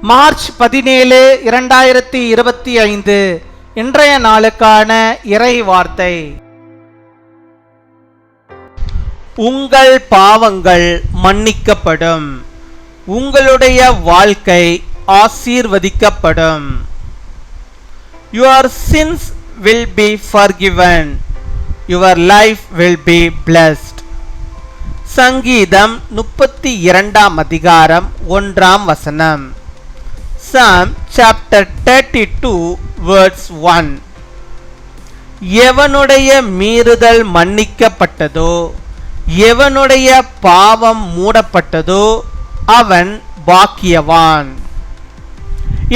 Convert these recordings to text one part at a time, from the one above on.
March 17, 2025 இன்றைய நாளுக்கான இறை வார்த்தை. உங்கள் பாவங்கள் மன்னிக்கப்படும், உங்களுடைய வாழ்க்கை ஆசீர்வதிக்கப்படும். Your sins will be forgiven, your life will be blessed. சங்கீதம் 32 அதிகாரம் 1 Psalm chapter 32 verse 1. எவனுடைய மீறுதல் மன்னிக்கப்பட்டதோ, எவனுடைய பாவம் மூடப்பட்டதோ அவன் பாக்கியவான்.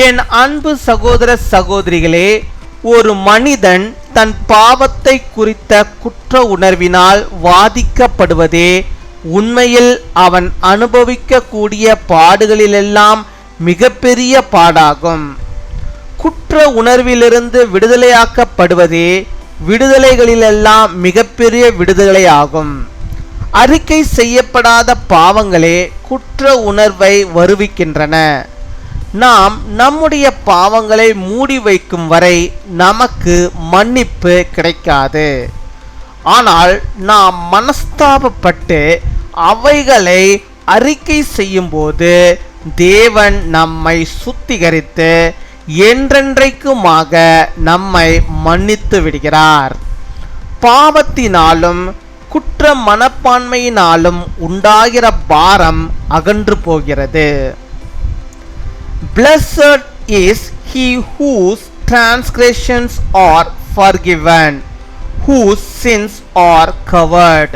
என் அன்பு சகோதர சகோதரிகளே, ஒரு மனிதன் தன் பாவத்தை குறித்த குற்ற உணர்வினால் வாதிக்கப்படுவதே உண்மையில் அவன் அனுபவிக்கக்கூடிய பாடுகளிலெல்லாம் மிகப்பெரிய பாடாகும். குற்ற உணர்விலிருந்து விடுதலையாக்கப்படுவதே விடுதலைகளிலெல்லாம் மிகப்பெரிய விடுதலையாகும். அறிக்கை செய்யப்படாத பாவங்களே குற்ற உணர்வை வருவிக்கின்றன. நாம் நம்முடைய பாவங்களை மூடி வைக்கும் வரை நமக்கு மன்னிப்பு கிடைக்காது. ஆனால் நாம் மனஸ்தாபப்பட்டு அவைகளை அறிக்கை செய்யும் போது தேவன் நம்மை சுத்திகரித்து என்றென்றைக்குமாக நம்மை மன்னித்து விடுகிறார். பாவத்தினாலும் குற்ற மனப்பான்மையினாலும் உண்டாகிற பாரம் அகன்று போகிறது. Blessed is he whose transgressions are forgiven, whose sins are covered.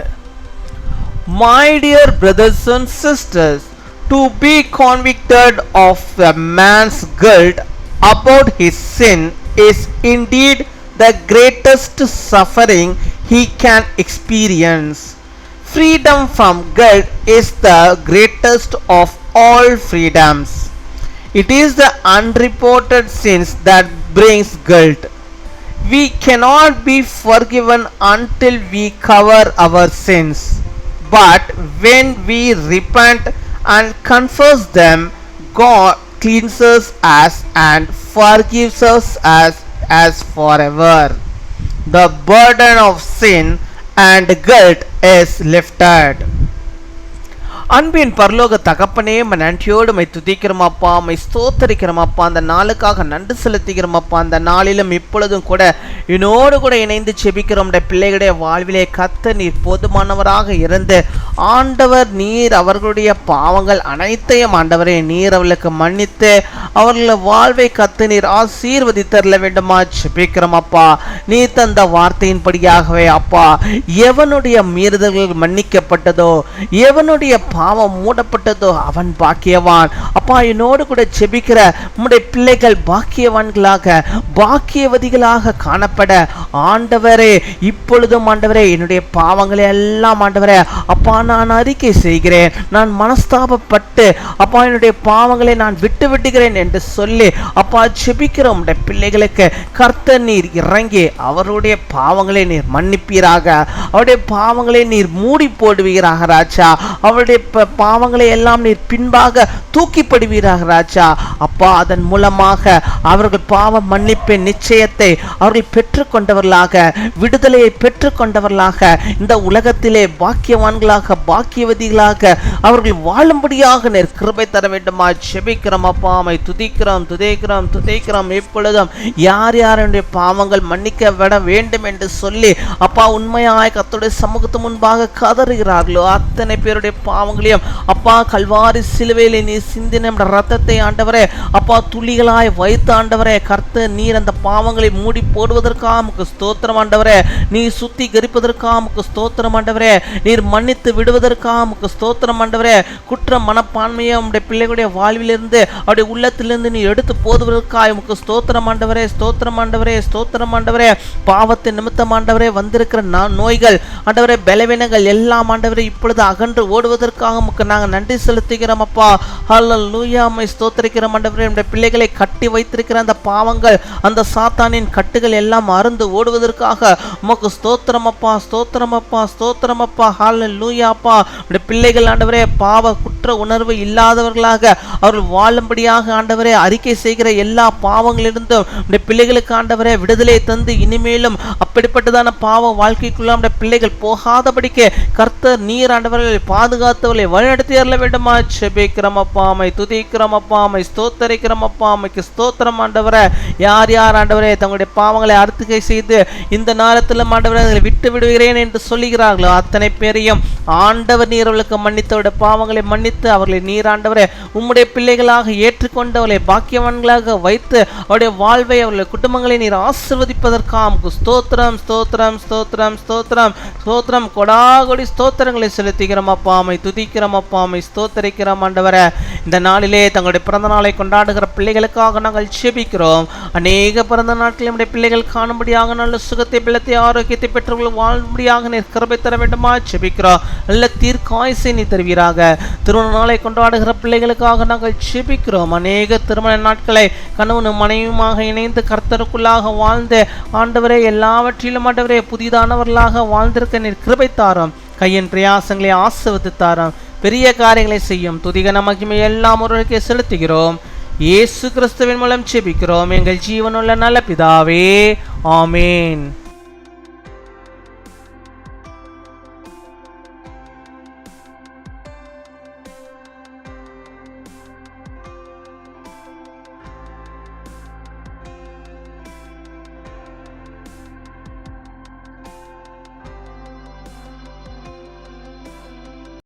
My dear brothers and sisters, to be convicted of a man's guilt about his sin is indeed the greatest suffering he can experience. Freedom from guilt is the greatest of all freedoms. It is the unreported sins that brings guilt. We cannot be forgiven until we cover our sins. But when we repent and confess them, God cleanses us and forgives us as forever. The burden of sin and guilt is lifted. அன்பின் பரலோக தகப்பனே, நன்றியோடு my துதிக்கிறோமப்பா, my ஸ்தோத்தரிக்கிறோமப்பா. அந்த நாளுக்காக நன்றி செலுத்துகிறோமப்பா. அந்த நாளிலும் இப்பொழுதும் கூட என்னோடு கூட இணைந்து செபிக்கிறோம். பிள்ளைகளுடைய வாழ்விலே கர்த்தர் நீர் போதுமானவராக இருந்து ஆண்டவர் நீர் அவர்களுடைய பாவங்கள் அனைத்தையும் ஆண்டவரே நீர் அவர்களுக்கு மன்னித்து அவர்கள வாழ்வை கர்த்தர் நீர் ஆசீர்வதித்தரல வேண்டுமா செபிக்கிறோமப்பா. நீ தந்த வார்த்தையின்படியாகவே அப்பா, எவனுடைய மீறுதல்கள் மன்னிக்கப்பட்டதோ, எவனுடைய பாவம் மூடப்பட்டதோ அவன் பாக்கியவான். அப்பா, என்னோடு கூட செபிக்கிற உம்முடைய பிள்ளைகள் பாக்கியவான்களாக பாக்கியவதிகளாக காணப்பட ஆண்டவரே இப்பொழுதும் ஆண்டவரே என்னுடைய பாவங்களை எல்லாம் ஆண்டவரே அப்பா நான் அறிக்கை செய்கிறேன். நான் மனஸ்தாபப்பட்டு அப்பா என்னுடைய பாவங்களை நான் விட்டு விடுகிறேன் என்று சொல்லி அப்பா செபிக்கிற உம்முடைய பிள்ளைகளுக்கு கர்த்தர் நீர் இறங்கி அவருடைய பாவங்களை நீர் மன்னிப்பீராக, அவருடைய பாவங்களை நீர் மூடி போடுவீராக ராஜா. அவருடைய பாவங்களை எல்லாம் நீர் பின்பாக தூக்கிப்படுவீராக ராஜா. அப்பா, அதன் மூலமாக அவர்கள் பாவ மன்னிப்பின் நிச்சயத்தை அவர்கள் பெற்றுக்கொண்டவர்களாக, விடுதலையை பெற்றுக்கொண்டவர்களாக, இந்த உலகத்திலே பாக்கியவான்களாக பாக்கியவதிகளாக அவர்கள் வாழும்படியாக நீர் கிருபை தர வேண்டுமா ஜெபிக்கிறோம். அப்பா, மை துதிக்கிறோம் துதிக்கிறோம் துதிக்கிறோம். எப்பொழுதும் யார் யாருடைய பாவங்கள் மன்னிக்கப்பட வேண்டும் என்று சொல்லி அப்பா உண்மையாய் கர்த்தருடைய சமூகத்து முன்பாக கதறுகிறார்களோ அத்தனை பேருடைய பாவங்களையும் அப்பா கல்வாரி சிலுவையிலே நீ சிந்தின ரத்தத்தை ஆண்டவரே அப்பா துளிகளாய் வைத்து ஆண்டவரே கர்த்தர் நீர் அந்த பாவங்களை மூடி போடுவதற்காக உமக்கு ஸ்தோத்திரம் ஆண்டவரே. நீ சுத்திகரிப்பதற்காக உமக்கு ஸ்தோத்திரம் ஆண்டவரே. நீர் மன்னித்து விடுவதற்காக உமக்கு ஸ்தோத்திரம் ஆண்டவரே. குற்ற மனப்பான்மையை உம்முடைய பிள்ளைகளுடைய வாழ்விலிருந்து அவருடைய உள்ளத்திலிருந்து நீ எடுத்து போடுவதற்காக உமக்கு ஸ்தோத்திரம் ஆண்டவரே. ஸ்தோத்திரம் ஆண்டவரே, ஸ்தோத்திரம் ஆண்டவரே. பாவத்தின் நிமித்தம் ஆண்டவரே வந்திருக்கிற நோய்கள் ஆண்டவரே பலவீனங்கள் எல்லாம் ஆண்டவரே இப்பொழுது அகன்று ஓடுவதற்காக உமக்கு நாங்கள் நன்றி செலுத்துகிறோம் அப்பா. ஹல்லேலூயா, மை ஸ்தோத்திரிக்கிறோம் ஆண்டவரே. நம்முடைய பிள்ளைகளை கட்டி வைத்திருக்கிற அந்த பாவங்கள், அந்த சாத்தானின் கட்டுகள் எல்லாம் அருந்து ஓடுவதற்காக உமக்கு ஸ்தோத்திரம் அப்பா, ஸ்தோத்திரம் அப்பா, ஸ்தோத்திரம் அப்பா. ஹல்லேலூயா அப்பா. நம்முடைய பிள்ளைகள் ஆண்டவரே பாவ குற்ற உணர்வு இல்லாதவர்களாக அவர்கள் வாழும்படியாக ஆண்டவரே ஆண்டவரே அறிக்கை செய்கிற எல்லா பாவங்களிலிருந்தும் நம்முடைய பிள்ளைகளுக்கு ஆண்டவரே விடுதலை தந்து இனிமேலும் அப்படிப்பட்டதான பாவ வாழ்க்கைக்குள்ள நம்முடைய பிள்ளைகள் போகாதபடிக்கு கர்த்தர் நீர் ஆண்டவர்களை பாதுகாத்தவர்களை வழிநடத்தி அருள வேண்டுமா ஜெபிக்கிறோம் அப்பா. உம்மை துதிக்கிறோம் அப்பா, உம்மை ஸ்தோத்தரிக்கிறோம் அப்பா, உம்மைக்கு ஸ்தோத்திரம் ஆண்டவரே. யார் யார் ஆண்டவரே தங்களுடைய பாவங்களை அறிக்கை செய்து இந்த நேரத்தில் ஆண்டவரை விட்டு விடுகிறேன் என்று சொல்லுகிறார்களோ அத்தனை பேரையும் ஆண்டவர் நீர் அவர்களுக்கு மன்னித்தவருடைய பாவங்களை மன்னித்து அவர்களை நீர் ஆண்டவரே உம்முடைய பிள்ளைகளாக ஏற்றுக்கொண்டு அவர்களை பாக்கியவான்களாக வைத்து அவருடைய வாழ்வை அவர்களுடைய குடும்பங்களை நீர் ஆசீர்வதிப்பதற்காக ஸ்தோத்திரம் ஸ்தோத்திரம் ஸ்தோத்திரம் ஸ்தோத்திரம் ஸ்தோத்திரம் கொடாகொடி ஸ்தோத்திரங்களை செலுத்துகிறோம் அப்பா. உம்மை துதிக்கிறோம் அப்பா, உம்மை ஸ்தோத்தரிக்கிறோம் ஆண்டவரே. இந்த நாளிலே தங்களுடைய பிறந்த நாளை கொண்டாடுகிற பிள்ளைகளுக்காக நாங்கள் ஜெபிக்கிறோம். அநேக பிறந்த நாட்களில் நம்முடைய பிள்ளைகள் காணும்படியாக நல்ல சுகத்தை பலத்தை ஆரோக்கியத்தை பெற்றவர்கள் வாழும்படியாக நீர் கிருபை தர வேண்டுமா ஜெபிக்கிறோம். நல்ல தீர்க்காயுசை நீ தருவீராக. திருமண நாளை கொண்டாடுகிற பிள்ளைகளுக்காக நாங்கள் ஜெபிக்கிறோம். அநேக திருமண நாட்களை கணவனும் மனைவியுமாக இணைந்து கர்த்தருக்குள்ளாக வாழ்ந்து ஆண்டவரே எல்லாவற்றிலும் ஆண்டவரே புதிதானவர்களாக வாழ்ந்திருக்க நீர் கிருபை தாரும். கையின் பிரயாசங்களை ஆசீர்வதித்து தாரும். பெரிய காரியங்களை செய்யும் துதிகன மகிமை எல்லாம் ஒருவருக்கே செலுத்துகிறோம். இயேசு கிறிஸ்துவின் மூலம் ஜெபிக்கிறோம் எங்கள் ஜீவனுள்ள நல்ல பிதாவே, ஆமேன்.